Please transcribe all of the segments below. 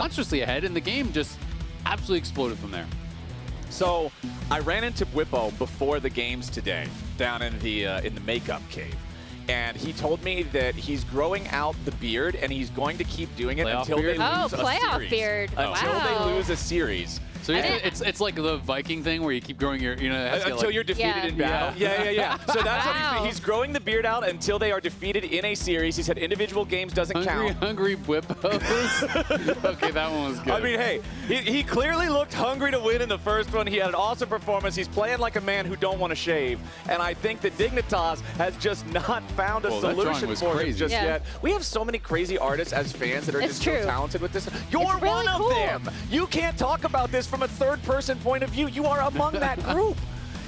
monstrously ahead, and the game just absolutely exploded from there. So I ran into Bwipo before the games today down in the makeup cave. And he told me that he's growing out the beard and he's going to keep doing it until they lose a series. Playoff beard. Until they lose a series. So it's like the Viking thing where you keep growing your, until you're defeated in battle. Yeah. So that's what he's growing the beard out until they are defeated in a series. He said individual games doesn't count. Hungry Bwipos. Okay, that one was good. I mean, hey, he clearly looked hungry to win in the first one. He had an awesome performance. He's playing like a man who don't want to shave. And I think that Dignitas has just not found a solution for him just yet. We have so many crazy artists as fans that are just so talented with this. You're one of them. You can't talk about this from a third-person point of view. You are among that group.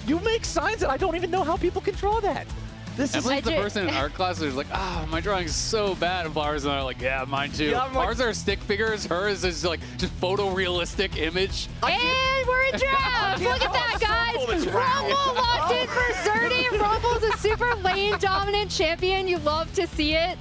You make signs that I don't even know how people can draw that. Emily's the person in art class who's like, my drawing's so bad. And Flowers and I are like, yeah, mine too. Yeah, ours are stick figures. Hers is like just photorealistic image. And we're in draft. Look at that, guys. Rumble locked in for Srtty. Rumble's a super lane dominant champion. You love to see it.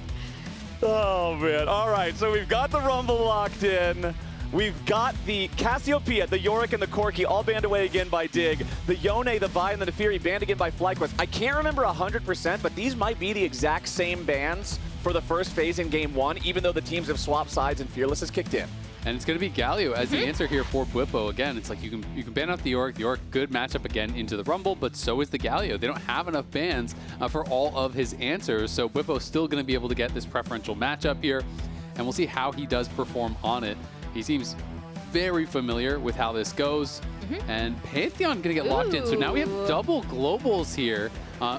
Oh, man. All right, so we've got the Rumble locked in. We've got the Cassiopeia, the Yorick, and the Corki all banned away again by Dig. The Yone, the Vi, and the Nefiri banned again by FlyQuest. I can't remember 100%, but these might be the exact same bans for the first phase in Game 1, even though the teams have swapped sides and Fearless has kicked in. And it's going to be Galio as the answer here for Bwipo. Again, it's like you can ban out the Yorick. The Yorick, good matchup again into the Rumble, but so is the Galio. They don't have enough bans for all of his answers, so Bwipo's still going to be able to get this preferential matchup here, and we'll see how he does perform on it. He seems very familiar with how this goes. And Pantheon going to get locked in. So now we have double globals here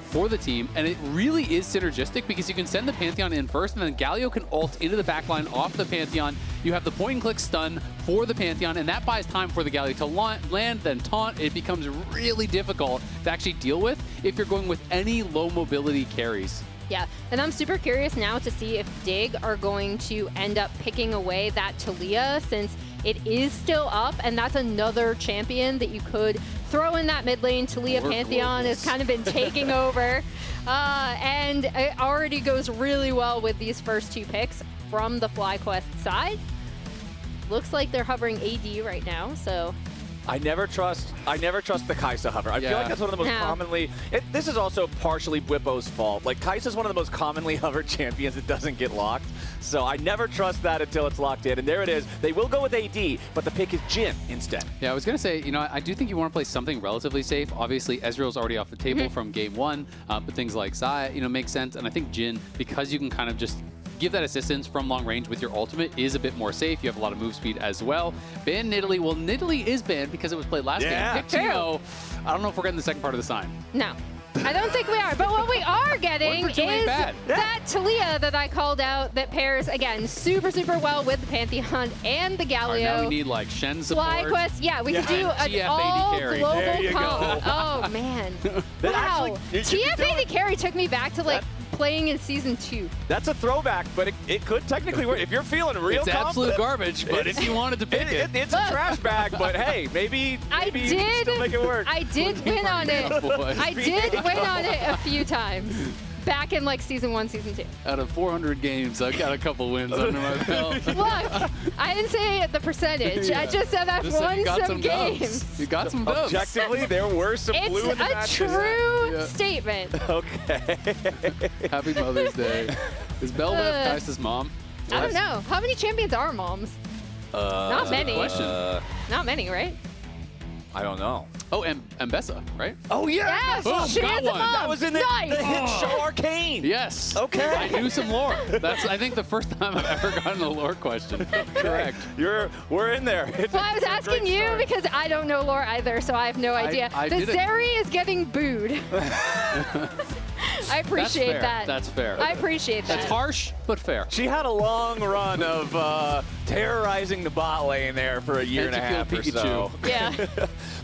for the team. And it really is synergistic because you can send the Pantheon in first, and then Galio can ult into the backline off the Pantheon. You have the point-and-click stun for the Pantheon, and that buys time for the Galio to land, then taunt. It becomes really difficult to actually deal with if you're going with any low mobility carries. Yeah, and I'm super curious now to see if Dig are going to end up picking away that Taliyah, since it is still up, and that's another champion that you could throw in that mid lane. Taliyah Pantheon has kind of been taking over, and it already goes really well with these first two picks from the FlyQuest side. Looks like they're hovering AD right now, so... I never trust the Kaisa hover. I feel like that's one of the most commonly... this is also partially Bwipo's fault. Like, Kaisa's one of the most commonly hovered champions that doesn't get locked. So I never trust that until it's locked in. And there it is. They will go with AD, but the pick is Jhin instead. Yeah, I was going to say, I do think you want to play something relatively safe. Obviously, Ezreal's already off the table from Game 1, but things like Zaya, make sense. And I think Jhin, because you can kind of just give that assistance from long range with your ultimate, is a bit more safe. You have a lot of move speed as well. Ban Nidalee. Well, Nidalee is banned because it was played last game. Pick Timo. I don't know if we're getting the second part of the sign. No. I don't think we are. But what we are getting is that Taliyah that I called out that pairs, again, super, super well with the Pantheon and the Galio. Right, now we need, like, Shen support. FlyQuest, we could do an all-global comp. Oh, man. Wow. TF80 carry took me back to, like, playing in Season 2. That's a throwback, but it could technically work. If you're feeling real confident. It's absolute garbage, but if you wanted to pick it's a trash bag, but hey, maybe you can still make it work. I did win on it. I did win on it a few times. Back in like Season 1, Season 2. Out of 400 games, I've got a couple wins under my belt. Look, I didn't say the percentage. I just said I've won some games. You got some dubs. Objectively, there were some blue in the matches. It's a true statement. Okay. Happy Mother's Day. Is Belle Kaisa's mom? I don't know. How many champions are moms? Not many. Question. Not many, right? I don't know. Oh, and Mbessa, right? Oh, yeah. Yes, boom, she got is a one. mom. That was in the hit show Arcane. Yes. Okay. I knew some lore. That's, I think, the first time I've ever gotten a lore question. Correct. We're in there. Well, I was asking you because I don't know lore either, so I have no idea. The Zeri is getting booed. I appreciate that. That's fair. I appreciate that. That's harsh, but fair. She had a long run of terrorizing the bot lane there for a year and a half or so. Yeah.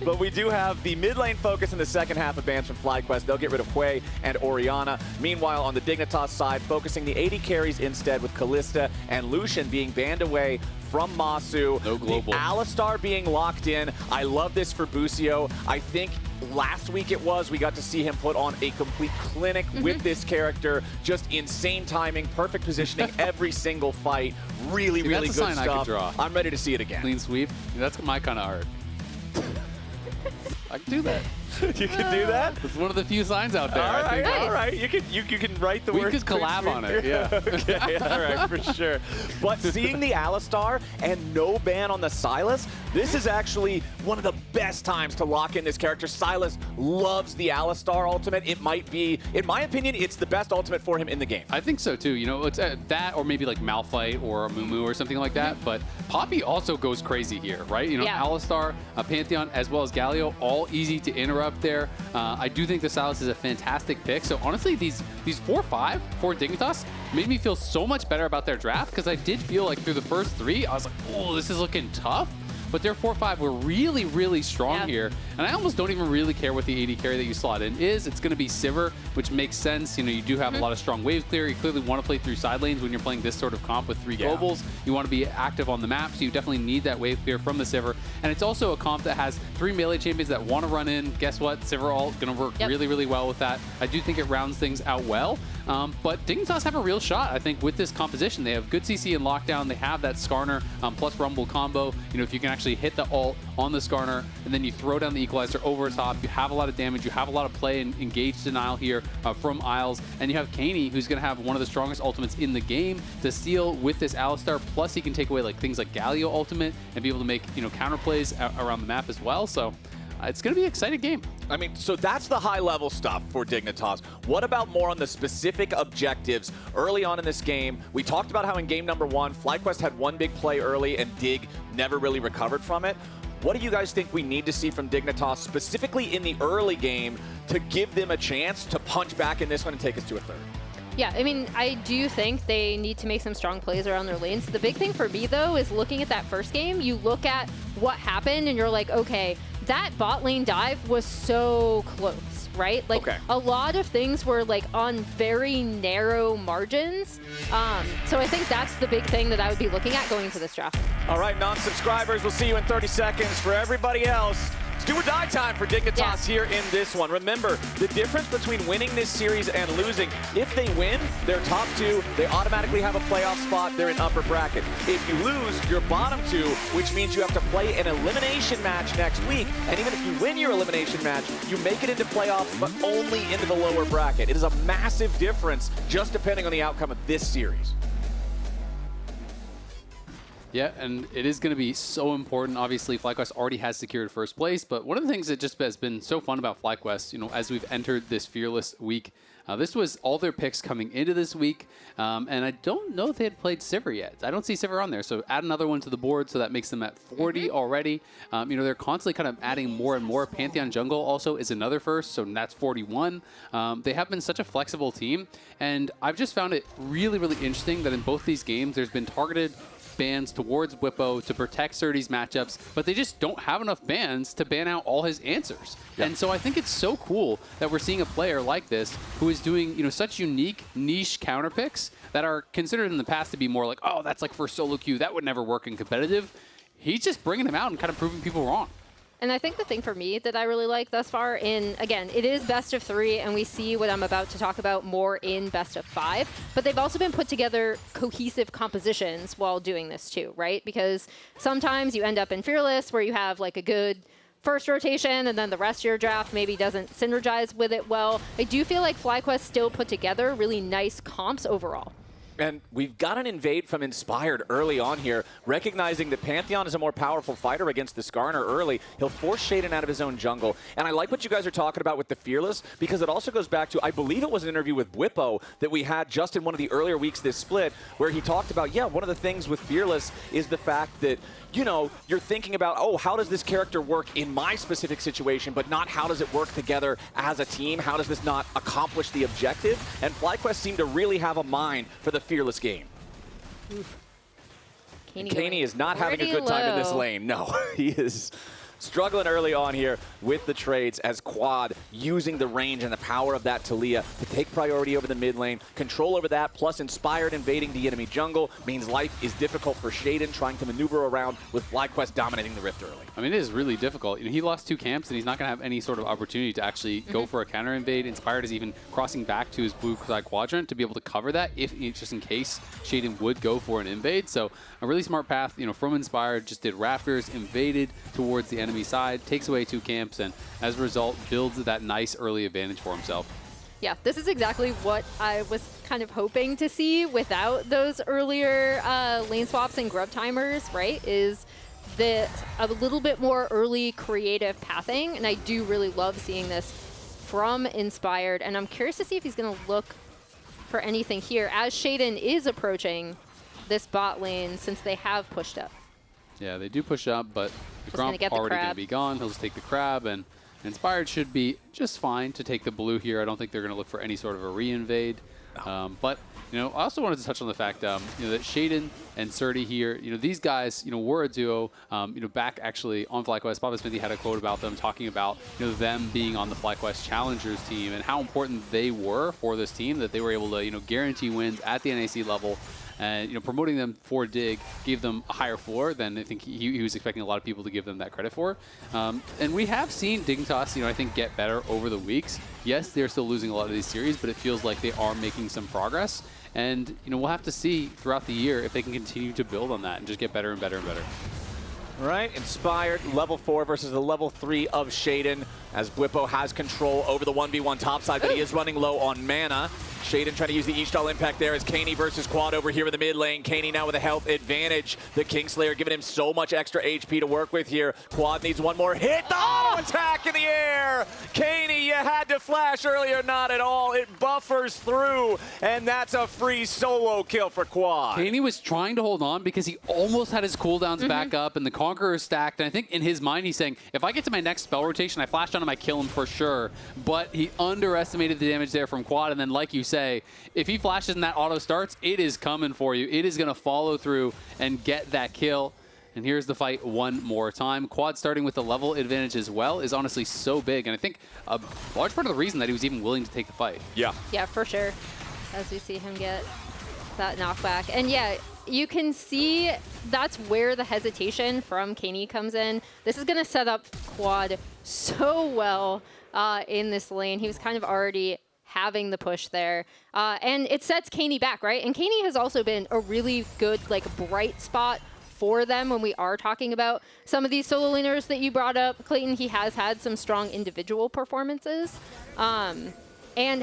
But we do have the mid lane focus in the second half of bans from FlyQuest. They'll get rid of Hui and Orianna. Meanwhile, on the Dignitas side, focusing the AD carries instead with Kalista and Lucian being banned away from Massu. No global. The Alistar being locked in. I love this for Busio. I think last week it was, we got to see him put on a complete clinic with this character. Just insane timing, perfect positioning every single fight. Really, See, really that's a good sign stuff. I can draw. I'm ready to see it again. Clean sweep. That's my kind of art. I can do that. You can do that? It's one of the few signs out there. All right, Nice. all right. You can write the word. We could collab on it, yeah. Okay, all right, for sure. But seeing the Alistar and no ban on the Sylas, this is actually one of the best times to lock in this character. Sylas loves the Alistar ultimate. It might be, in my opinion, it's the best ultimate for him in the game. I think so too. You know, it's that or maybe like Malphite or a Mumu or something like that. But Poppy also goes crazy here, right? You know, Yeah. Alistar, Pantheon, as well as Galio, all easy to interrupt there. I do think the Sylas is a fantastic pick. So honestly, these 4-5 for Dignitas made me feel so much better about their draft because I did feel like through the first 3, I was like, oh, this is looking tough. But their 4-5 were really, really strong here. And I almost don't even really care what the AD carry that you slot in is. It's going to be Sivir, which makes sense. You know, you do have a lot of strong waves clear. You clearly want to play through side lanes when you're playing this sort of comp with 3 globals. You want to be active on the map, so you definitely need that wave clear from the Sivir. And it's also a comp that has 3 melee champions that want to run in. Guess what? Sivir ult going to work really, really well with that. I do think it rounds things out well. But Dignitas have a real shot, I think, with this composition. They have good CC and lockdown. They have that Skarner plus Rumble combo. You know, if you can actually hit the ult on the Skarner and then you throw down the equalizer over top, you have a lot of damage. You have a lot of play and engage denial here from Isles. And you have Keine, who's going to have one of the strongest ultimates in the game to steal with this Alistar. Plus, he can take away like things like Galio ultimate and be able to make, you know, counter plays around the map as well. So it's going to be an exciting game. I mean, so that's the high-level stuff for Dignitas. What about more on the specific objectives early on in this game? We talked about how in game number 1, FlyQuest had one big play early and Dig never really recovered from it. What do you guys think we need to see from Dignitas, specifically in the early game, to give them a chance to punch back in this one and take us to a third? Yeah, I mean, I do think they need to make some strong plays around their lanes. The big thing for me, though, is looking at that first game, you look at what happened and you're like, okay, that bot lane dive was so close, right? Like, a lot of things were like on very narrow margins. So I think that's the big thing that I would be looking at going into this draft. All right, non-subscribers, we'll see you in 30 seconds. For everybody else, it's do or die time for Dignitas here in this one. Remember, the difference between winning this series and losing, if they win, they're top 2, they automatically have a playoff spot, they're in upper bracket. If you lose, you're bottom 2, which means you have to play an elimination match next week. And even if you win your elimination match, you make it into playoffs, but only into the lower bracket. It is a massive difference just depending on the outcome of this series. Yeah, and it is going to be so important. Obviously, FlyQuest already has secured first place, but one of the things that just has been so fun about FlyQuest, you know, as we've entered this Fearless week, this was all their picks coming into this week, and I don't know if they had played Sivir yet. I don't see Sivir on there, so add another one to the board, so that makes them at 40 already. You know, they're constantly kind of adding more and more. Pantheon Jungle also is another first, so that's 41. They have been such a flexible team, and I've just found it really, really interesting that in both these games, there's been targeted bans towards Bwipo to protect Srtty's matchups, but they just don't have enough bans to ban out all his answers. And so I think it's so cool that we're seeing a player like this who is doing, you know, such unique niche counter picks that are considered in the past to be more like, oh, that's like for solo queue, that would never work in competitive. He's just bringing them out and kind of proving people wrong. And I think the thing for me that I really like thus far again, it is best of 3, and we see what I'm about to talk about more in best of 5, but they've also been put together cohesive compositions while doing this too, right? Because sometimes you end up in Fearless where you have like a good first rotation and then the rest of your draft maybe doesn't synergize with it well. I do feel like FlyQuest still put together really nice comps overall. And we've got an invade from Inspired early on here, recognizing that Pantheon is a more powerful fighter against the Skarner early. He'll force Sheiden out of his own jungle. And I like what you guys are talking about with the Fearless, because it also goes back to, I believe it was an interview with Bwipo that we had just in one of the earlier weeks this split, where he talked about, yeah, one of the things with Fearless is the fact that, you know, you're thinking about, oh, how does this character work in my specific situation, but not how does it work together as a team? How does this not accomplish the objective? And FlyQuest seemed to really have a mind for the Fearless game. Keine is not having a good time in this lane. No, he is struggling early on here with the trades as Quad using the range and the power of that Taliyah to take priority over the mid lane, control over that, plus Inspired invading the enemy jungle means life is difficult for Sheiden trying to maneuver around with FlyQuest dominating the Rift early. I mean, it is really difficult. He lost 2 camps, and he's not going to have any sort of opportunity to actually go for a counter invade. Inspired is even crossing back to his blue side quadrant to be able to cover that, just in case Sheiden would go for an invade. So a really smart path, from Inspired, just did Raptors, invaded towards the enemy side, takes away 2 camps, and as a result, builds that nice early advantage for himself. Yeah, this is exactly what I was kind of hoping to see without those earlier lane swaps and grub timers, right? Is a little bit more early creative pathing, and I do really love seeing this from Inspired, and I'm curious to see if he's going to look for anything here as Sheiden is approaching this bot lane since they have pushed up. Yeah, they do push up, but the Gromp already going to be gone. He'll just take the crab, and Inspired should be just fine to take the blue here. I don't think they're going to look for any sort of a re-invade. But, I also wanted to touch on the fact, that Sheiden and Srtty here, these guys, were a duo, back actually on FlyQuest. Papa Smithy had a quote about them talking about, them being on the FlyQuest Challengers team and how important they were for this team, that they were able to, guarantee wins at the NAC level. And promoting them for Dig gave them a higher floor than I think he was expecting a lot of people to give them that credit for. And we have seen Dignitas, I think, get better over the weeks. Yes, they're still losing a lot of these series, but it feels like they are making some progress. And we'll have to see throughout the year if they can continue to build on that and just get better and better and better. Right, Inspired, level 4 versus the level 3 of Sheiden, as Bwipo has control over the 1v1 topside, but he is running low on mana. Sheiden trying to use the E-stall impact there as Keine versus Quad over here in the mid lane. Keine now with a health advantage. The Kingslayer giving him so much extra HP to work with here. Quad needs one more hit. The auto attack in the air. Keine, you had to flash earlier, not at all. It buffers through, and that's a free solo kill for Quad. Keine was trying to hold on because he almost had his cooldowns back up and the Conqueror stacked. And I think in his mind he's saying, if I get to my next spell rotation, I flash on him, I kill him for sure. But he underestimated the damage there from Quad, and then like you said, if he flashes and that auto starts, it is coming for you. It is going to follow through and get that kill. And here's the fight one more time. Quad starting with the level advantage as well is honestly so big. And I think a large part of the reason that he was even willing to take the fight. Yeah. Yeah, for sure. As we see him get that knockback. And yeah, you can see that's where the hesitation from Keine comes in. This is going to set up Quad so well in this lane. He was kind of already having the push there. And it sets Keine back, right? And Keine has also been a really good, bright spot for them when we are talking about some of these solo laners that you brought up. Clayton, he has had some strong individual performances and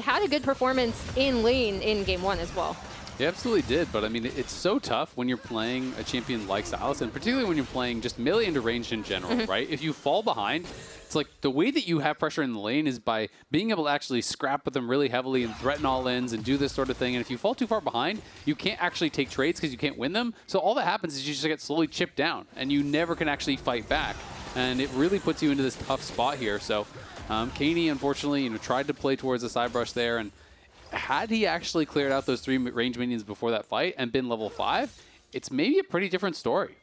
had a good performance in lane in Game 1 as well. He absolutely did, but I mean, it's so tough when you're playing a champion like Sylas, and particularly when you're playing just melee into ranged in general, right? If you fall behind, it's like the way that you have pressure in the lane is by being able to actually scrap with them really heavily and threaten all ends and do this sort of thing. And if you fall too far behind, you can't actually take trades because you can't win them. So all that happens is you just get slowly chipped down, and you never can actually fight back. And it really puts you into this tough spot here. So Keine, unfortunately, tried to play towards the side brush there, and had he actually cleared out those 3 range minions before that fight and been level 5, it's maybe a pretty different story.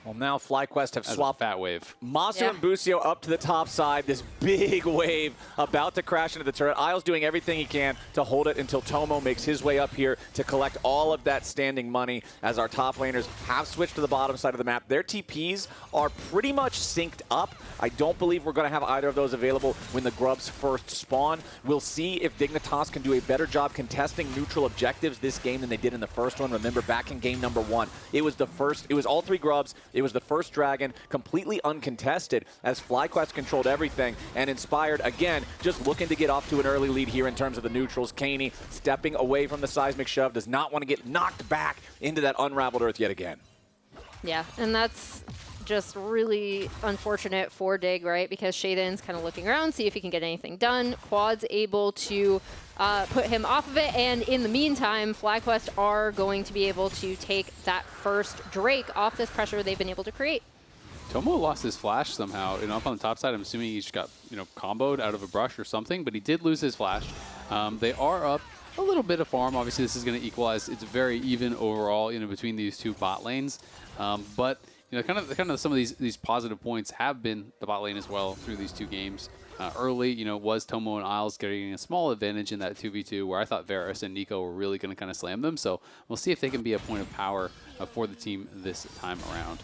Well, now FlyQuest have swapped fat wave. Massu and Busio up to the top side. This big wave about to crash into the turret. Isle's doing everything he can to hold it until Tomo makes his way up here to collect all of that standing money as our top laners have switched to the bottom side of the map. Their TPs are pretty much synced up. I don't believe we're going to have either of those available when the grubs first spawn. We'll see if Dignitas can do a better job contesting neutral objectives this game than they did in the first one. Remember, back in game number 1, it was all 3 grubs. It was the first dragon, completely uncontested as FlyQuest controlled everything, and Inspired, again, just looking to get off to an early lead here in terms of the neutrals. Keine stepping away from the seismic shove, does not want to get knocked back into that unraveled earth yet again. Yeah, and that's just really unfortunate for Dig, right? Because Sheiden's kind of looking around, see if he can get anything done. Quad's able to put him off of it, and in the meantime, FlyQuest are going to be able to take that first Drake off this pressure they've been able to create. Tomo lost his flash somehow. Up on the top side, I'm assuming he just got comboed out of a brush or something, but he did lose his flash. They are up a little bit of farm. Obviously, this is going to equalize. It's very even overall between these 2 bot lanes. But kind of some of these positive points have been the bot lane as well through these 2 games. Early, was Tomo and Isles getting a small advantage in that 2v2 where I thought Varus and Nico were really going to kind of slam them. So we'll see if they can be a point of power for the team this time around.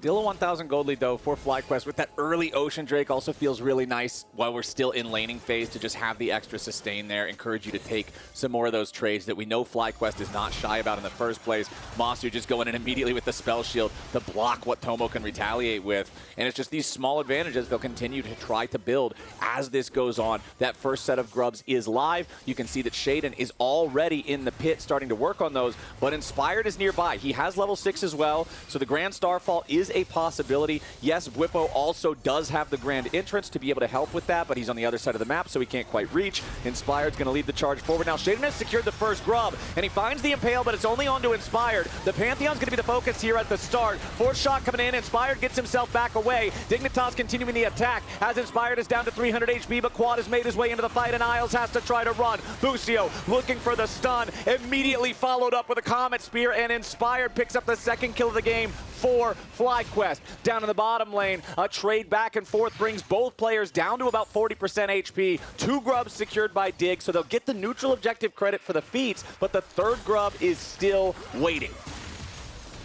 Still a 1,000 gold lead, though, for FlyQuest. With that early Ocean Drake also feels really nice while we're still in laning phase to just have the extra sustain there. Encourage you to take some more of those trades that we know FlyQuest is not shy about in the first place. Massu just going in immediately with the spell shield to block what Tomo can retaliate with. And it's just these small advantages they'll continue to try to build as this goes on. That first set of grubs is live. You can see that Sheiden is already in the pit starting to work on those, but Inspired is nearby. He has level 6 as well, so the Grand Starfall is a possibility. Yes, Bwipo also does have the Grand Entrance to be able to help with that, but he's on the other side of the map, so he can't quite reach. Inspired's going to lead the charge forward. Now, Sheiden has secured the first grub, and he finds the Impale, but it's only onto Inspired. The Pantheon's going to be the focus here at the start. Fourth shot coming in. Inspired gets himself back away. Dignitas continuing the attack as Inspired is down to 300 HP, but Quad has made his way into the fight, and Isles has to try to run. Busio looking for the stun, immediately followed up with a Comet Spear, and Inspired picks up the second kill of the game for FlyQuest. Down in the bottom lane, a trade back and forth brings both players down to about 40% HP. 2 grubs secured by Dig, so they'll get the neutral objective credit for the feats, but the third grub is still waiting.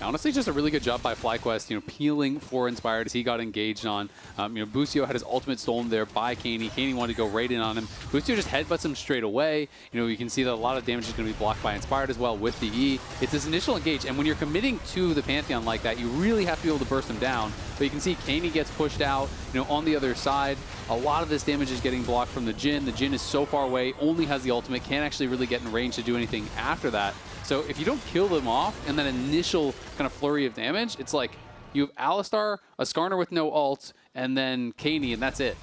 Honestly, just a really good job by FlyQuest, peeling for Inspired as he got engaged on. Busio had his ultimate stolen there by Keine. Keine wanted to go right in on him. Busio just headbutts him straight away. You can see that a lot of damage is going to be blocked by Inspired as well with the E. It's this initial engage, and when you're committing to the Pantheon like that, you really have to be able to burst him down. But you can see Keine gets pushed out, on the other side. A lot of this damage is getting blocked from the Jhin. The Jhin is so far away, only has the ultimate, can't actually really get in range to do anything after that. So if you don't kill them off and that initial kind of flurry of damage, it's like you have Alistar, a Skarner with no ult, and then Keine, and that's it.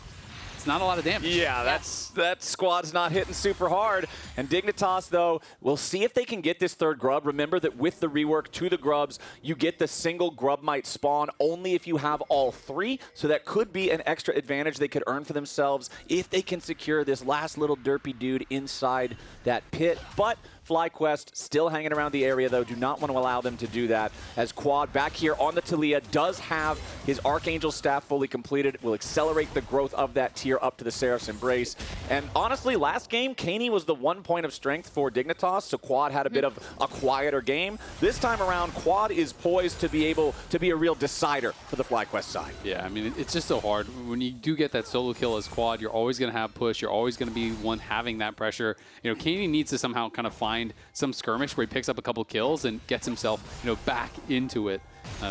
It's not a lot of damage. Yeah, that squad's not hitting super hard. And Dignitas, though, we'll see if they can get this third grub. Remember that with the rework to the grubs, you get the single grub might spawn only if you have all 3. So that could be an extra advantage they could earn for themselves if they can secure this last little derpy dude inside that pit. But FlyQuest still hanging around the area, though. Do not want to allow them to do that, as Quad back here on the Taliyah does have his Archangel Staff fully completed. Will accelerate the growth of that tier up to the Seraph's Embrace. And honestly, last game, Keine was the 1 point of strength for Dignitas, so Quad had a bit of a quieter game. This time around, Quad is poised to be able to be a real decider for the FlyQuest side. Yeah, I mean, it's just so hard. When you do get that solo kill as Quad, you're always going to have push. You're always going to be one having that pressure. Keine needs to somehow kind of find some skirmish where he picks up a couple kills and gets himself, back into it,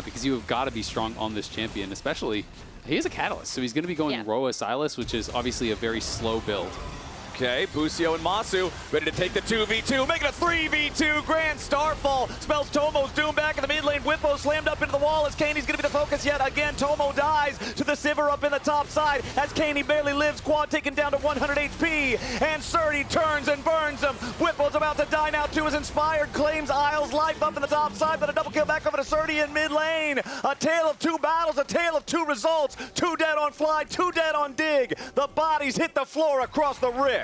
because you have got to be strong on this champion, especially he is a catalyst, so he's going to be going Roa Sylas, which is obviously a very slow build. Okay, Busio and Massu ready to take the 2v2, making a 3v2. Grand Starfall spells Tomo's doom back in the mid lane. Bwipo slammed up into the wall as Kaine's going to be the focus yet again. Tomo dies to the Sivir up in the top side as Keine barely lives. Quad taken down to 100 HP, and Srtty turns and burns him. Bwipo's about to die now too as Inspired claims Isles' life up in the top side, but a double kill back over to Srtty in mid lane. A tale of 2 battles, a tale of 2 results. 2 dead on Fly, 2 dead on Dig. The bodies hit the floor across the rift.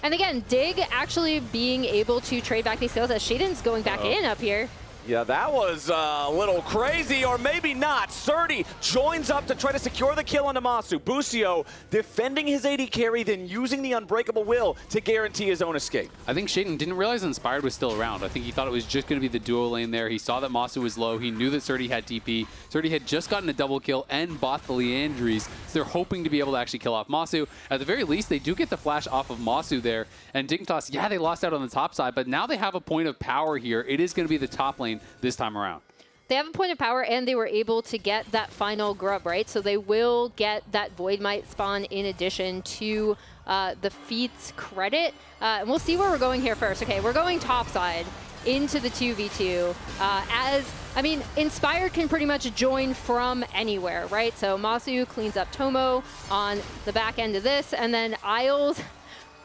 And again, Dig actually being able to trade back these kills as Sheiden's going back in up here. Yeah, that was a little crazy, or maybe not. Srtty joins up to try to secure the kill onto Massu. Busio defending his AD carry, then using the Unbreakable Will to guarantee his own escape. I think Sheiden didn't realize Inspired was still around. I think he thought it was just going to be the duo lane there. He saw that Massu was low. He knew that Srtty had DP. Srtty had just gotten a double kill and bought the Leandries, so they're hoping to be able to actually kill off Massu. At the very least, they do get the flash off of Massu there. And Dignitas, yeah, they lost out on the top side, but now they have a point of power here. It is going to be the top lane this time around. They have a point of power, and they were able to get that final grub, right? So they will get that Void Might spawn in addition to the feats credit. And we'll see where we're going here first. Okay, we're going top side into the 2v2. I mean, Inspired can pretty much join from anywhere, right? So Massu cleans up Tomo on the back end of this, and then Isles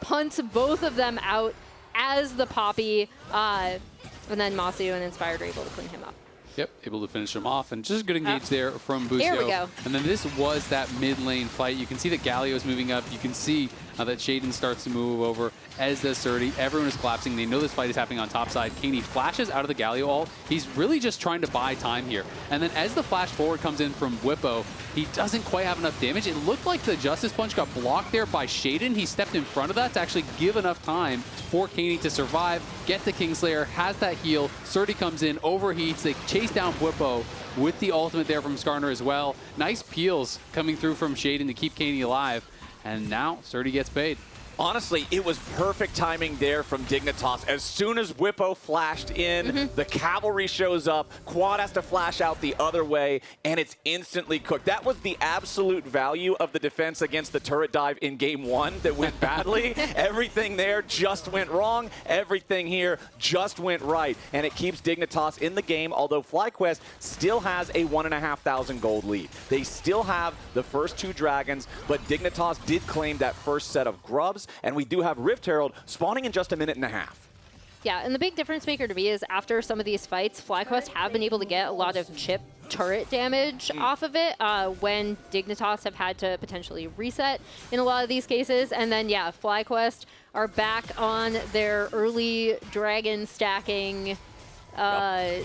punts both of them out as the Poppy, and then Massu and Inspired are able to clean him up. Yep, able to finish him off, and just a good engage there from Busio. There we go. And then this was that mid lane fight. You can see that Galio is moving up. You can see that Sheiden starts to move over, as does Srtty. Everyone is collapsing. They know this fight is happening on top side. Keine flashes out of the Galio ult. He's really just trying to buy time here. And then as the flash forward comes in from Bwipo, he doesn't quite have enough damage. It looked like the Justice Punch got blocked there by Sheiden. He stepped in front of that to actually give enough time for Keine to survive, get the Kingslayer, has that heal. Srtty comes in, overheats. They chase down Bwipo with the ultimate there from Skarner as well. Nice peels coming through from Sheiden to keep Keine alive. And now Srtty gets paid. Honestly, it was perfect timing there from Dignitas. As soon as Bwipo flashed in, the cavalry shows up, Quad has to flash out the other way, and it's instantly cooked. That was the absolute value of the defense against the turret dive in game 1 that went badly. Everything there just went wrong. Everything here just went right. And it keeps Dignitas in the game, although FlyQuest still has a 1,500 gold lead. They still have the first 2 dragons, but Dignitas did claim that first set of grubs. And we do have Rift Herald spawning in just a minute and a half. Yeah, and the big difference maker to me is after some of these fights, FlyQuest have been able to get a lot of chip turret damage off of it when Dignitas have had to potentially reset in a lot of these cases. And then, yeah, FlyQuest are back on their early dragon stacking. I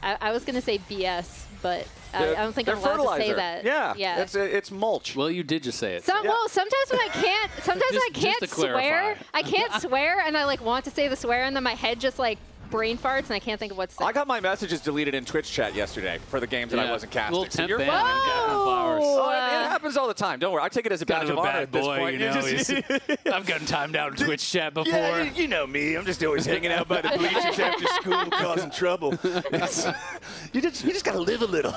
was going to say BS, but I don't think I'm allowed to say that. Yeah, it's mulch. Well, you did just say it. Well, sometimes when I can't, I can't swear. I can't swear, and I like want to say the swear, and then my head just like brain farts, and I can't think of what to say. I got my messages deleted in Twitch chat yesterday for the games that I wasn't casting. Little temp ban. Flowers. It happens all the time. Don't worry. I take it as a badge of honor at this point. I've gotten timed out in Twitch chat before. Yeah, you know me. I'm just always hanging out by the bleachers after school causing trouble. You just got to live a little.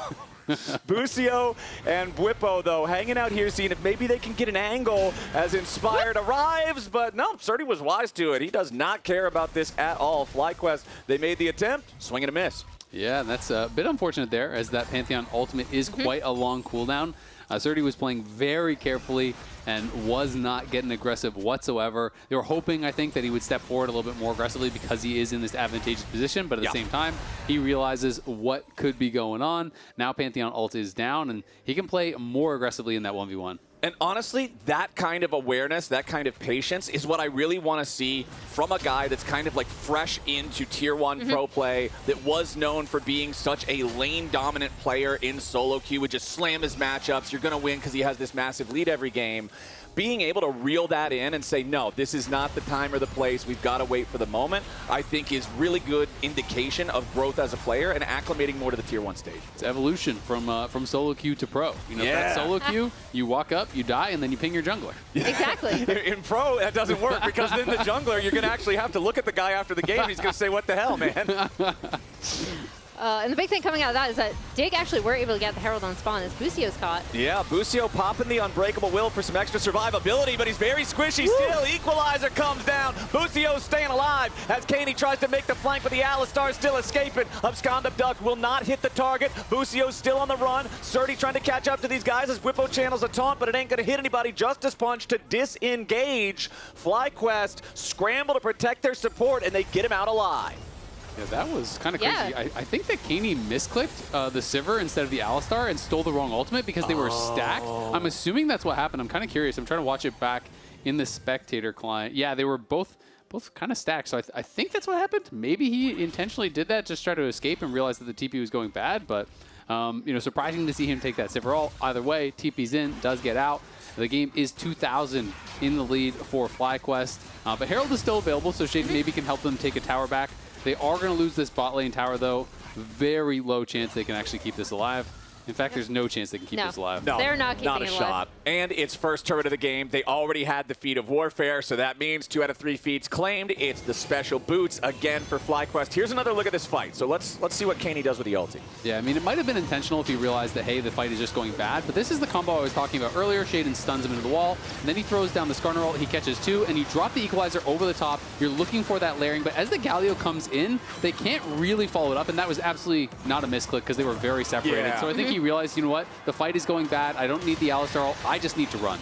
Busio and Bwipo, though, hanging out here, seeing if maybe they can get an angle as Inspired arrives. But no, Srtty was wise to it. He does not care about this at all. FlyQuest, they made the attempt, swing and a miss. Yeah, and that's a bit unfortunate there, as that Pantheon ultimate is quite a long cooldown. Srtty was playing very carefully and was not getting aggressive whatsoever. They were hoping, I think, that he would step forward a little bit more aggressively because he is in this advantageous position, but at the same time, he realizes what could be going on. Now Pantheon ult is down, and he can play more aggressively in that 1v1. And honestly, that kind of awareness, that kind of patience is what I really want to see from a guy that's kind of like fresh into Tier 1 pro play, that was known for being such a lane-dominant player in solo queue, would just slam his matchups. You're going to win because he has this massive lead every game. Being able to reel that in and say, no, this is not the time or the place, we've got to wait for the moment, I think is really good indication of growth as a player and acclimating more to the Tier 1 stage. It's evolution from solo queue to pro. You know, that solo queue, you walk up, you die, and then you ping your jungler. Exactly. In pro, that doesn't work, because then the jungler, you're going to actually have to look at the guy after the game. He's going to say, what the hell, man? And the big thing coming out of that is that Dig actually were able to get the Herald on spawn as Busio's caught. Yeah, Busio popping the Unbreakable Will for some extra survivability, but he's very squishy still. Equalizer comes down. Busio staying alive as Keine tries to make the flank, but the Alistar still escaping. Abscond Duck will not hit the target. Busio's still on the run. Srtty trying to catch up to these guys as Bwipo channels a taunt, but it ain't going to hit anybody. Justice Punch to disengage. FlyQuest scramble to protect their support, and they get him out alive. Yeah, that was kind of crazy. I think that Keine misclicked the Sivir instead of the Alistar and stole the wrong ultimate because they were stacked. I'm assuming that's what happened. I'm kind of curious. I'm trying to watch it back in the spectator client. Yeah, they were both kind of stacked. So I think that's what happened. Maybe he intentionally did that, just try to escape and realize that the TP was going bad. But you know, surprising to see him take that Sivir ult. Either way, TP's in, does get out. The game is 2,000 in the lead for FlyQuest. But Herald is still available, so Sheiden maybe can help them take a tower back. They are going to lose this bot lane tower, though. Very low chance they can actually keep this alive. In fact, there's no chance they can keep this alive. No, they're not keeping it alive. Shot. And it's first turret of the game. They already had the feat of warfare, so that means 2 out of 3 feats claimed. It's the special boots again for FlyQuest. Here's another look at this fight. So let's see what Keine does with the ulti. Yeah, I mean, it might have been intentional if he realized that, hey, the fight is just going bad. But this is the combo I was talking about earlier. Sheiden stuns him into the wall, and then he throws down the Skarner ult. He catches 2, and you drop the equalizer over the top. You're looking for that layering, but as the Galio comes in, they can't really follow it up, and that was absolutely not a misclick because they were very separated. Yeah. So I think he realized, you know what? The fight is going bad. I don't need the Alistar ult. I just need to run.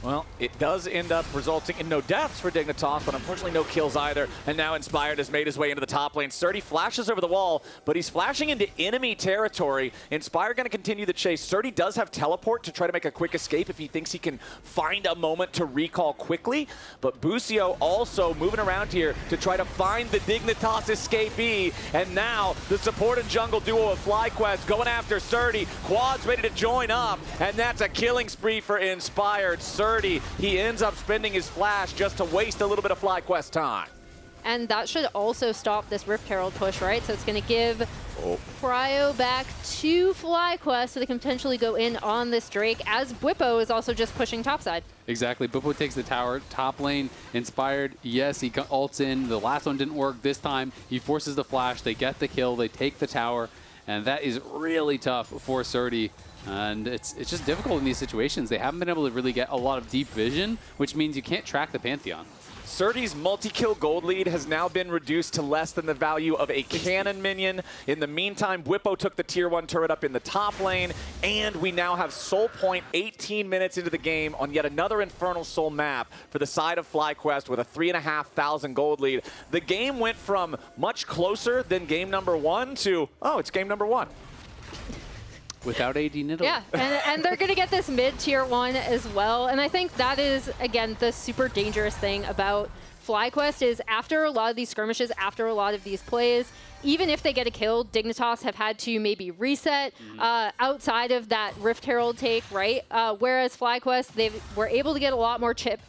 Well, it does end up resulting in no deaths for Dignitas, but unfortunately no kills either. And now Inspired has made his way into the top lane. Srtty flashes over the wall, but he's flashing into enemy territory. Inspired going to continue the chase. Srtty does have teleport to try to make a quick escape if he thinks he can find a moment to recall quickly. But Busio also moving around here to try to find the Dignitas escapee. And now the support and jungle duo of FlyQuest going after Srtty. Quad's ready to join up, and that's a killing spree for Inspired. Srtty, he ends up spending his flash just to waste a little bit of FlyQuest time. And that should also stop this Rift Herald push, right? So it's going to give Cryo back to FlyQuest so they can potentially go in on this Drake, as Bwipo is also just pushing topside. Exactly. Bwipo takes the tower, top lane, Inspired. Yes, he ults in. The last one didn't work. This time, he forces the flash. They get the kill. They take the tower. And that is really tough for Srtty. And it's just difficult in these situations. They haven't been able to really get a lot of deep vision, which means you can't track the Pantheon. Srtty's multi-kill gold lead has now been reduced to less than the value of a cannon minion. In the meantime, Bwipo took the tier 1 turret up in the top lane, and we now have Soul Point 18 minutes into the game on yet another Infernal Soul map for the side of FlyQuest with a 3,500 gold lead. The game went from much closer than game number 1 to, oh, it's game number 1. Without AD Niddle. Yeah, and they're going to get this mid-tier 1 as well. And I think that is, again, the super dangerous thing about FlyQuest is after a lot of these skirmishes, after a lot of these plays, even if they get a kill, Dignitas have had to maybe reset outside of that Rift Herald take, right? Whereas FlyQuest, they were able to get a lot more chip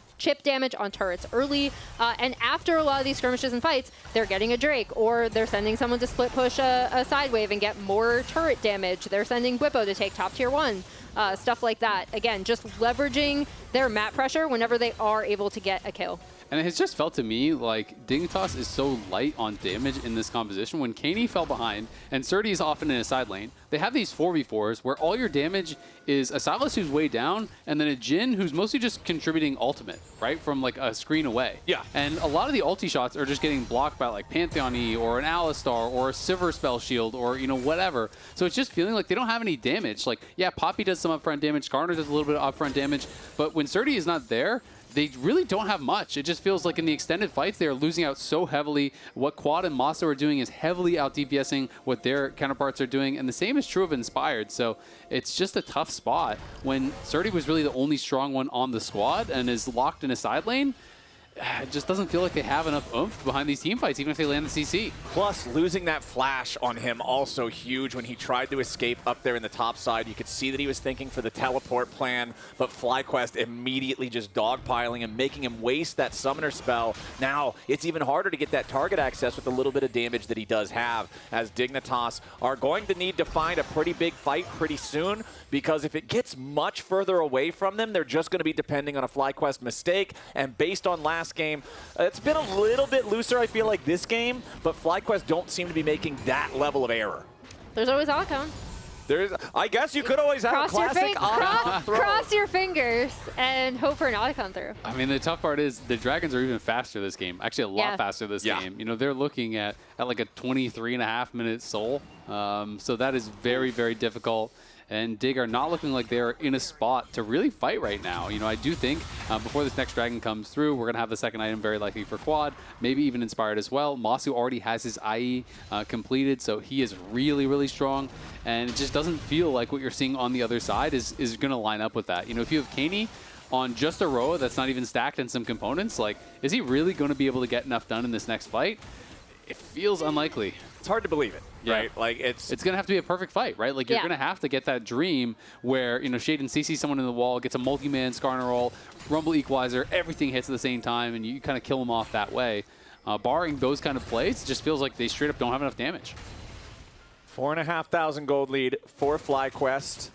damage on turrets early, and after a lot of these skirmishes and fights, they're getting a Drake, or they're sending someone to split push a side wave and get more turret damage. They're sending Bwipo to take top tier 1, stuff like that. Again, just leveraging their map pressure whenever they are able to get a kill. And it has just felt to me like Dignitas is so light on damage in this composition. When Keine fell behind and Srtty is often in a side lane, they have these 4v4s where all your damage is a Sylas who's way down and then a Jhin who's mostly just contributing ultimate, right? From like a screen away. Yeah. And a lot of the ulti shots are just getting blocked by like Pantheon E or an Alistar or a Sivir spell shield or, you know, whatever. So it's just feeling like they don't have any damage. Like, yeah, Poppy does some upfront damage, Skarner does a little bit of upfront damage, but when Srtty is not there, they really don't have much. It just feels like in the extended fights, they are losing out so heavily. What Quad and Massu are doing is heavily out DPSing what their counterparts are doing, and the same is true of Inspired. So it's just a tough spot when Srtty was really the only strong one on the squad and is locked in a side lane. It just doesn't feel like they have enough oomph behind these team fights, even if they land the CC. Plus, losing that flash on him also huge when he tried to escape up there in the top side. You could see that he was thinking for the teleport plan, but FlyQuest immediately just dogpiling and making him waste that summoner spell. Now, it's even harder to get that target access with a little bit of damage that he does have, as Dignitas are going to need to find a pretty big fight pretty soon, because if it gets much further away from them, they're just going to be depending on a FlyQuest mistake, and based on last game, it's been a little bit looser, I feel like, this game, but FlyQuest don't seem to be making that level of error. There's always Alcon. I guess you could always have a classic Alcon throw. Cross your fingers and hope for an Alcon through. I mean, the tough part is the Dragons are even faster this game. Actually, a lot faster this game. You know, they're looking at like a 23.5-minute soul. So that is very, very difficult. And Dig are not looking like they're in a spot to really fight right now. You know, I do think before this next Dragon comes through, we're going to have the second item very likely for Quad, maybe even Inspired as well. Massu already has his IE completed, so he is really, really strong. And it just doesn't feel like what you're seeing on the other side is going to line up with that. You know, if you have Keine on just a Roa that's not even stacked in some components, like, is he really going to be able to get enough done in this next fight? It feels unlikely. It's hard to believe it, right? Like it's going to have to be a perfect fight, right? Like you're going to have to get that dream where, you know, Sheiden CCs someone in the wall, gets a multi-man Skarner roll, Rumble Equalizer, everything hits at the same time, and you kind of kill them off that way. Barring those kind of plays, it just feels like they straight up don't have enough damage. 4,500 gold lead for FlyQuest,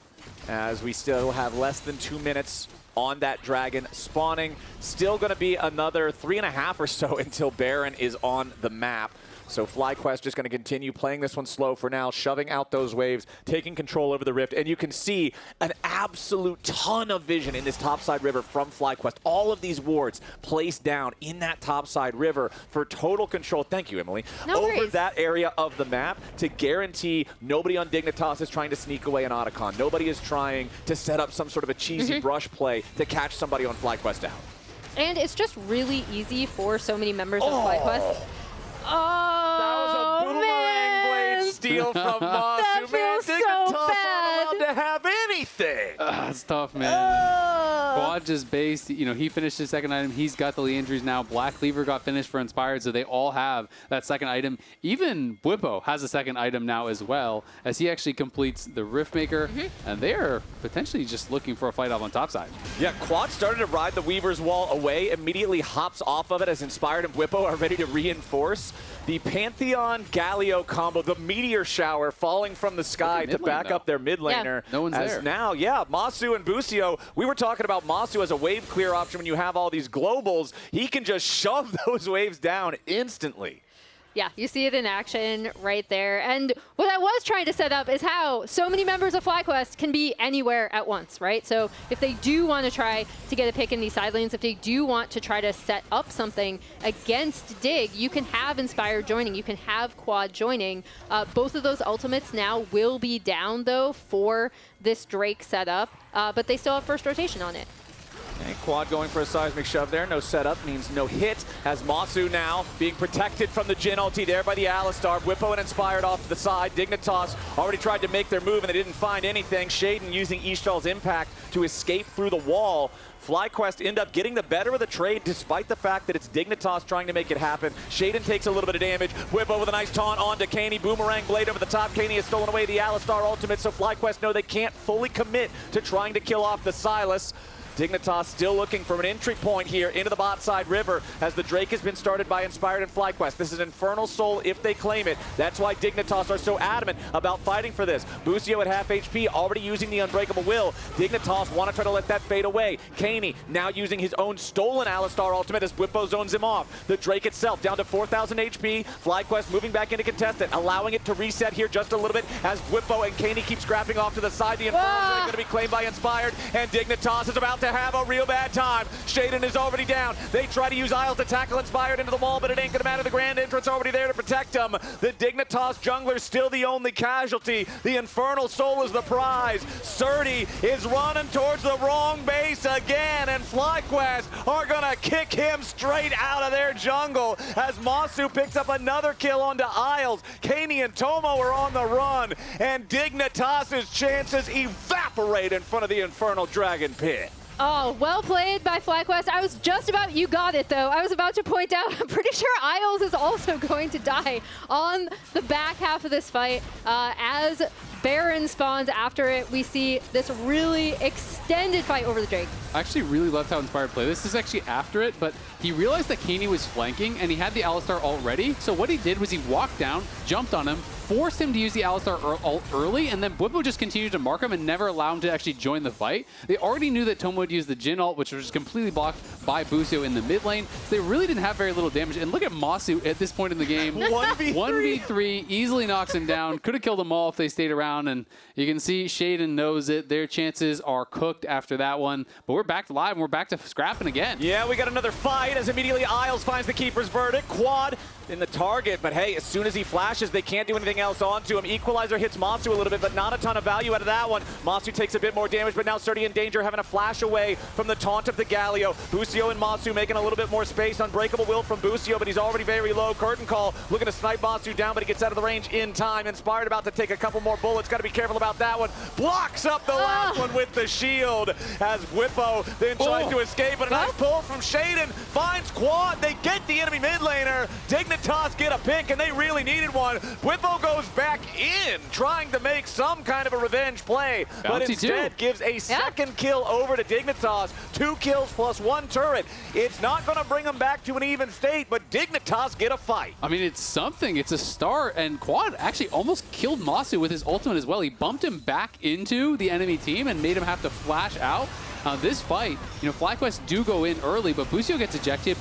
as we still have less than 2 minutes on that Dragon spawning. Still going to be another 3.5 or so until Baron is on the map. So FlyQuest just going to continue playing this one slow for now, shoving out those waves, taking control over the Rift, and you can see an absolute ton of vision in this topside river from FlyQuest. All of these wards placed down in that topside river for total control, thank you, Emily, over that area of the map to guarantee nobody on Dignitas is trying to sneak away an Otacon. Nobody is trying to set up some sort of a cheesy brush play to catch somebody on FlyQuest out. And it's just really easy for so many members of FlyQuest. Oh, that was a boomerang blade steal from Massu. That feels so bad. Allowed to have anything. It's tough, man. Quad just based. You know, he finished his second item. He's got the injuries now. Black Cleaver got finished for Inspired, so they all have that second item. Even Bwipo has a second item now as well, as he actually completes the Riftmaker, and they're potentially just looking for a fight off on top side. Yeah, Quad started to ride the Weaver's Wall away, immediately hops off of it as Inspired and Bwipo are ready to reinforce. The Pantheon Galio combo, the meteor shower falling from the sky to back up their mid laner. No one's there. Now, Massu and Busio, we were talking about Massu as a wave clear option when you have all these globals. He can just shove those waves down instantly. Yeah, you see it in action right there. And what I was trying to set up is how so many members of FlyQuest can be anywhere at once, right? So if they do want to try to get a pick in these side lanes, if they do want to try to set up something against Dig, you can have Inspired joining, you can have Quad joining. Both of those ultimates now will be down, though, for this Drake setup, but they still have first rotation on it. And Quad going for a seismic shove there. No setup means no hit. As Massu now being protected from the Jhin ulti there by the Alistar. Bwipo and Inspired off to the side. Dignitas already tried to make their move and they didn't find anything. Sheiden using Ishtal's impact to escape through the wall. FlyQuest end up getting the better of the trade despite the fact that it's Dignitas trying to make it happen. Sheiden takes a little bit of damage. Bwipo with a nice taunt onto Keine. Boomerang blade over the top. Keine has stolen away the Alistar ultimate, so FlyQuest know they can't fully commit to trying to kill off the Sylas. Dignitas still looking for an entry point here into the bot side river as the Drake has been started by Inspired and FlyQuest. This is Infernal Soul if they claim it. That's why Dignitas are so adamant about fighting for this. Busio at half HP already using the Unbreakable Will. Dignitas want to try to let that fade away. Keine now using his own stolen Alistar ultimate as Bwipo zones him off. The Drake itself down to 4,000 HP. FlyQuest moving back into contestant, allowing it to reset here just a little bit as Bwipo and Keine keep scrapping off to the side. The Infernal is going to be claimed by Inspired, and Dignitas is about to have a real bad time. Sheiden is already down. They try to use Isles to tackle Inspired into the wall, but it ain't gonna matter. The Grand Entrance already there to protect him. The Dignitas jungler still the only casualty. The Infernal Soul is the prize. Srtty is running towards the wrong base again, and FlyQuest are gonna kick him straight out of their jungle as Massu picks up another kill onto Isles. Keine and Tomo are on the run, and Dignitas' chances evaporate in front of the Infernal Dragon Pit. Oh, well played by FlyQuest. I was just about, you got it though. I was about to point out, I'm pretty sure Isles is also going to die on the back half of this fight. As Baron spawns after it, we see this really extended fight over the Drake. I actually really loved how Inspired played. This is actually after it, but he realized that Keine was flanking and he had the Alistar already. So what he did was he walked down, jumped on him, forced him to use the Alistar ult early, and then Bwipo just continued to mark him and never allow him to actually join the fight. They already knew that Tomo would use the Jhin ult, which was completely blocked by Busio in the mid lane. So they really didn't have very little damage. And look at Massu at this point in the game. 1v3, easily knocks him down. Could have killed them all if they stayed around. And you can see Sheiden knows it. Their chances are cooked after that one. But we're back to live and we're back to scrapping again. Yeah, we got another fight as immediately Isles finds the Keeper's Verdict. Quad in the target, but hey, as soon as he flashes, they can't do anything else onto him. Equalizer hits Massu a little bit, but not a ton of value out of that one. Massu takes a bit more damage, but now Srtty in danger, having a flash away from the taunt of the Galio. Busio and Massu making a little bit more space. Unbreakable Will from Busio, but he's already very low. Curtain Call looking to snipe Massu down, but he gets out of the range in time. Inspired about to take a couple more bullets. Got to be careful about that one. Blocks up the last one with the shield as Bwipo then tries to escape, but a nice pull from Sheiden finds Quad. They get the enemy mid laner. Dignitas get a pick, and they really needed one. Bwipo goes back in, trying to make some kind of a revenge play, but instead gives a second kill over to Dignitas. 2 kills plus 1 turret. It's not going to bring them back to an even state, but Dignitas get a fight. I mean, it's something. It's a start, and Quad actually almost killed Massu with his ultimate as well. He bumped him back into the enemy team and made him have to flash out. This fight, you know, FlyQuest do go in early, but Busio gets ejected.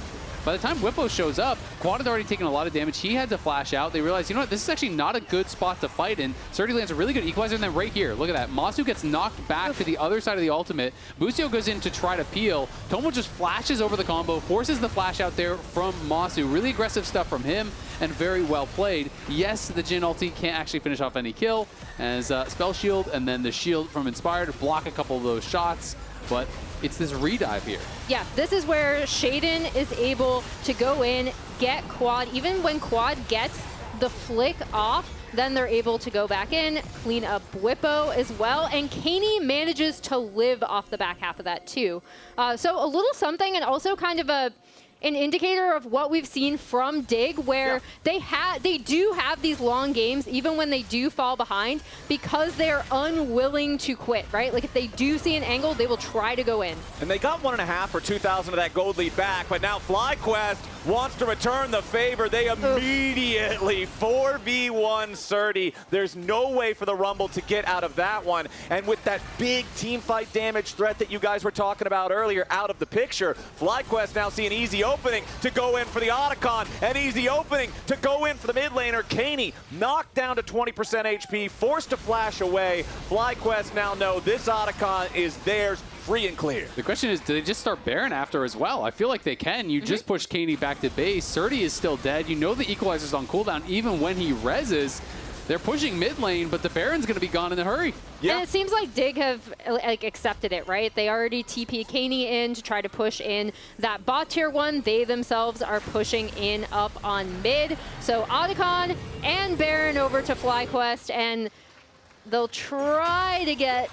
By the time Bwipo shows up, Quad had already taken a lot of damage. He had to flash out. They realized, you know what, this is actually not a good spot to fight in. Srtty lands a really good equalizer, and then right here, look at that. Massu gets knocked back to the other side of the ultimate. Busio goes in to try to peel. Tomo just flashes over the combo, forces the flash out there from Massu. Really aggressive stuff from him, and very well played. Yes, the Jhin ulti can't actually finish off any kill, as Spell Shield and then the shield from Inspired block a couple of those shots, but it's this redive here. Yeah, this is where Sheiden is able to go in, get Quad. Even when Quad gets the flick off, then they're able to go back in, clean up Bwipo as well, and Keine manages to live off the back half of that too. So a little something, and also kind of an indicator of what we've seen from Dig, where they do have these long games even when they do fall behind, because they're unwilling to quit, right? Like if they do see an angle, they will try to go in. And they got 1.5 or 2,000 of that gold lead back, but now FlyQuest wants to return the favor. They immediately 4v1 Srtty. There's no way for the Rumble to get out of that one. And with that big team fight damage threat that you guys were talking about earlier out of the picture, FlyQuest now see an easy opening to go in for the Otacon, an easy opening to go in for the mid laner. Keine knocked down to 20% HP, forced to flash away. FlyQuest now know this Otacon is theirs, free and clear. The question is, do they just start Baron after as well? I feel like they can. You just push Keine back to base. Srtty is still dead. You know the equalizer's on cooldown even when he reses. They're pushing mid lane, but the Baron's going to be gone in a hurry. Yeah. And it seems like Dig have accepted it, right? They already TP Keine in to try to push in that bot tier 1. They themselves are pushing in up on mid. So Otacon and Baron over to FlyQuest, and they'll try to get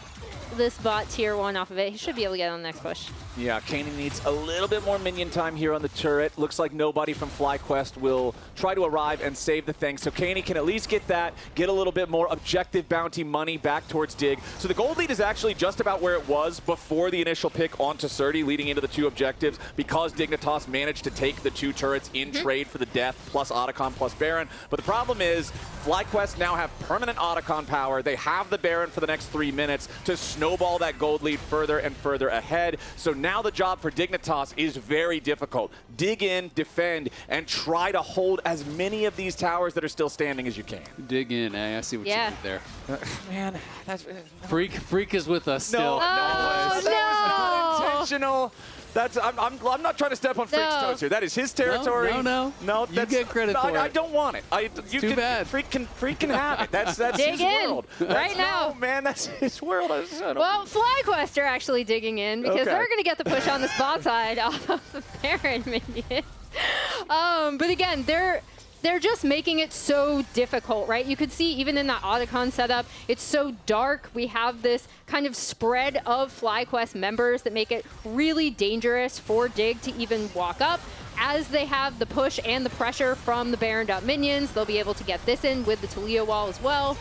this bot tier 1 off of it. He should be able to get on the next push. Yeah, Keine needs a little bit more minion time here on the turret. Looks like nobody from FlyQuest will try to arrive and save the thing. So Keine can at least get that, get a little bit more objective bounty money back towards Dig. So the gold lead is actually just about where it was before the initial pick onto Srtty, leading into the 2 objectives, because Dignitas managed to take the 2 turrets in trade for the death, plus Otacon, plus Baron. But the problem is, FlyQuest now have permanent Otacon power. They have the Baron for the next 3 minutes to snowball that gold lead further and further ahead. So now the job for Dignitas is very difficult. Dig in, defend, and try to hold as many of these towers that are still standing as you can. Dig in, I see what you did there. Man, that's... Freak is with us still. Oh, that was not intentional. That's I'm not trying to step on Freak's toes here. That is his territory. No, that's, you get credit for it. I don't want it. Too bad. Freak can have it. That's Dig his in world. right now. No, man, that's his world. Well, FlyQuest are actually digging in because they're going to get the push on this bot side off of the Baron minion. But again, they're just making it so difficult, right? You could see even in that Otacon setup, it's so dark. We have this kind of spread of FlyQuest members that make it really dangerous for Dig to even walk up. As they have the push and the pressure from the Baroned up minions, they'll be able to get this in with the Taliyah wall as well.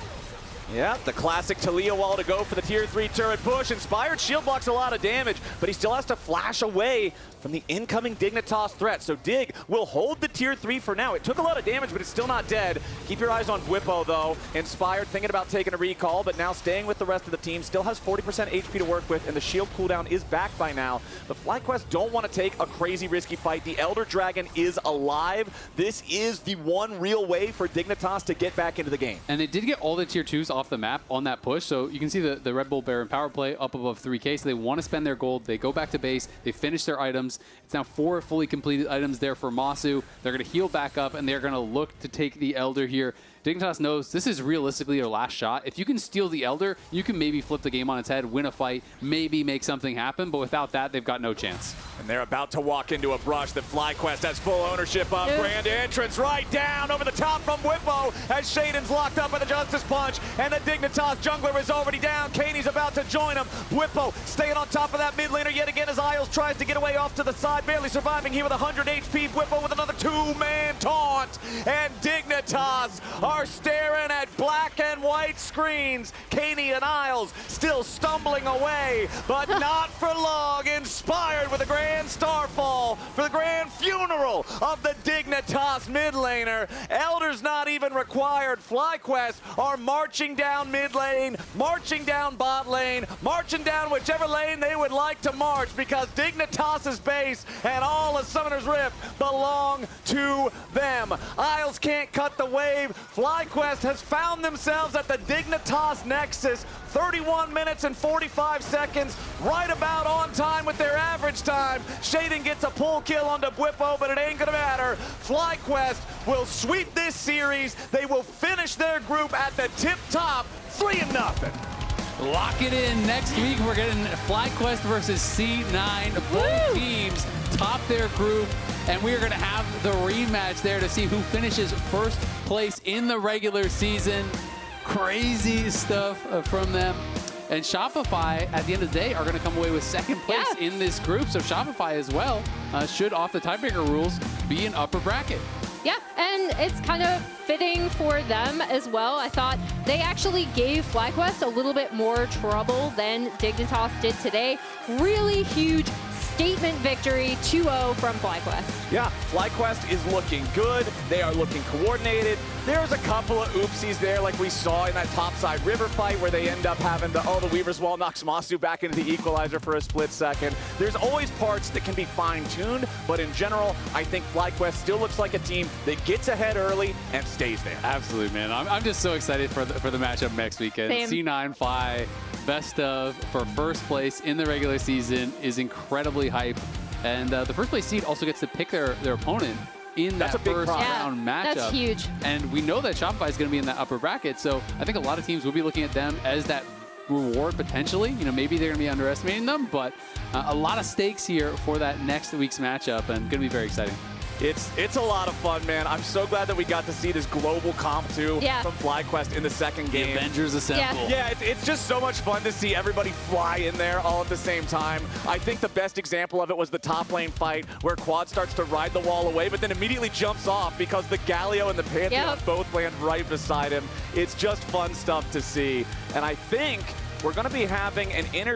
Yeah, the classic Taliyah wall to go for the tier 3 turret push. Inspired shield blocks a lot of damage, but he still has to flash away from the incoming Dignitas threat. So Dig will hold the tier 3 for now. It took a lot of damage, but it's still not dead. Keep your eyes on Bwipo, though. Inspired, thinking about taking a recall, but now staying with the rest of the team. Still has 40% HP to work with, and the shield cooldown is back by now. But FlyQuest don't want to take a crazy risky fight. The Elder Dragon is alive. This is the one real way for Dignitas to get back into the game. And they did get all the tier 2s off the map on that push, so you can see the Red Bull Baron power play up above 3K, so they want to spend their gold. They go back to base, they finish their items. It's now 4 fully completed items there for Massu. They're going to heal back up, and they're going to look to take the Elder here. Dignitas knows this is realistically their last shot. If you can steal the Elder, you can maybe flip the game on its head, win a fight, maybe make something happen, but without that, they've got no chance. And they're about to walk into a brush that FlyQuest has full ownership of. Grand entrance right down over the top from Bwipo as Sheiden's locked up by the Justice Punch, and the Dignitas jungler is already down. Kaine's about to join him. Bwipo staying on top of that mid laner yet again as Azael tries to get away off to the side, barely surviving here with 100 HP. Bwipo with another 2-man taunt, and Dignitas are staring at black and white screens. Keine and Isles still stumbling away, but not for long. Inspired with a grand starfall for the grand funeral of the Dignitas mid laner. Elders not even required. FlyQuest are marching down mid lane, marching down bot lane, marching down whichever lane they would like to march, because Dignitas's base and all of Summoner's Rift belong to them. Isles can't cut the wave. FlyQuest has found themselves at the Dignitas Nexus. 31 minutes and 45 seconds, right about on time with their average time. Sheiden gets a pull kill onto Bwipo, but it ain't gonna matter. FlyQuest will sweep this series. They will finish their group at the tip top, 3-0. Lock it in. Next week, we're getting FlyQuest versus C9. Both teams top their group, and we are going to have the rematch there to see who finishes first place in the regular season. Crazy stuff from them. And Shopify, at the end of the day, are going to come away with second place in this group. So Shopify as well should, off the tiebreaker rules, be an upper bracket. Yeah, and it's kind of fitting for them as well. I thought they actually gave FlyQuest a little bit more trouble than Dignitas did today. Really huge statement victory, 2-0 from FlyQuest. Yeah, FlyQuest is looking good. They are looking coordinated. There's a couple of oopsies there, like we saw in that topside river fight where they end up having the Weaver's Wall knocks Massu back into the equalizer for a split second. There's always parts that can be fine-tuned, but in general, I think FlyQuest still looks like a team that gets ahead early and stays there. Absolutely, man. I'm just so excited for the matchup next weekend. Same. C9 Fly, best of for first place in the regular season is incredibly hype. And the first place seed also gets to pick their opponent in that first round matchup. That's huge. And we know that Shopify is going to be in that upper bracket, so I think a lot of teams will be looking at them as that reward potentially. You know, maybe they're going to be underestimating them, but a lot of stakes here for that next week's matchup, and going to be very exciting. It's a lot of fun, man. I'm so glad that we got to see this global comp too from FlyQuest in the second game. The Avengers assemble. Yeah, it's just so much fun to see everybody fly in there all at the same time. I think the best example of it was the top lane fight where Quad starts to ride the wall away, but then immediately jumps off because the Galio and the Pantheon both land right beside him. It's just fun stuff to see. And I think we're going to be having an interview